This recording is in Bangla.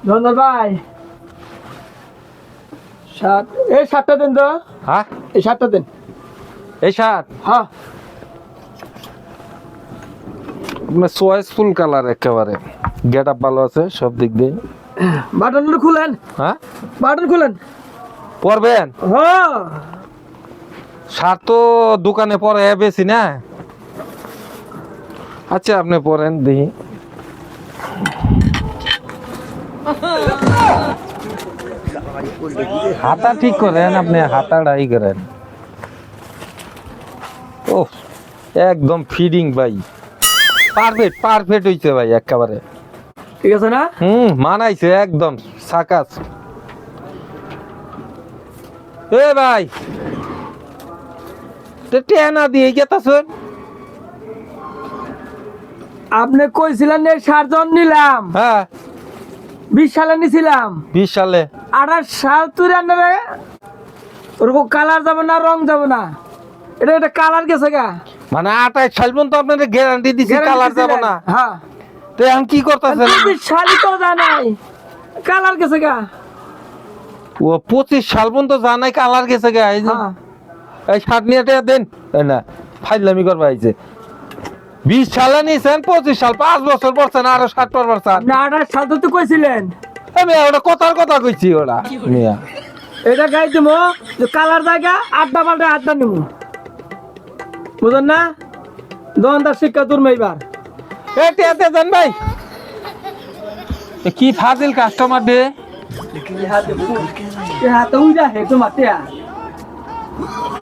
ধন্যবাদ ভাই শার্ট এই শার্টটা দেন তো। হ্যাঁ এই শার্টটা দেন। এই শার্ট হ্যাঁ আপনার চয়েসফুল কালার একেবারে, গেট আপ ভালো আছে সব দিক দিয়ে। বাটনগুলো খুলেন। হ্যাঁ বাটন খুলেন। পরবেন হ্যাঁ শার্ট তো দোকানে পরে বেশি না। আচ্ছা আপনি পরেন দেখি। হাতা ঠিক করেন, আপনি হাতাটাই করেন। ও একদম ফিডিং ভাই, পারফেক্ট পারফেক্ট হইছে ভাই একেবারে। ঠিক আছে না? মানাইছে একদম সাকাস। এ ভাই টেনা দিয়ে গেতাছেন। আপনি কইছিলেন যে 60 জন নিলাম। হ্যাঁ 20 সালে নিছিলাম। 20 সালে 28 সাল তুই রান্নাবে ওরকম কালার যাবে না, রং যাবে না। এটা কালার গেছে গা। মানে 28 সাল পর্যন্ত আপনাদের গ্যারান্টি দিছি কালার যাব না। হ্যাঁ তো এখন কি করতেছেন? 20 সালই তো জানাই কালার গেছে গা। ও 25 সাল পর্যন্ত জানাই কালার গেছে গা। এই যে হ্যাঁ এই শার্ট নিয়ে দেন। এই না ফাইলামি করবা আইছে। 20 সালে নিছেন, 25 সাল 5 বছর পরছেন, আরো 60 পর চান। না 28 সাল তো কইছিলেন। আমি ওটা কথার কথা কইছি ওটা মিয়া। এটা গাই দিব কালার জায়গা আড্ডা পাল্টা আড্ডা নিব, বুঝলেন না? দোকানদার শিক্ষা তোর মেয়েবার এতে এতে দেন ভাই। কি ফাজিল কাস্টমার দে। হাতে উইরা হে তোমার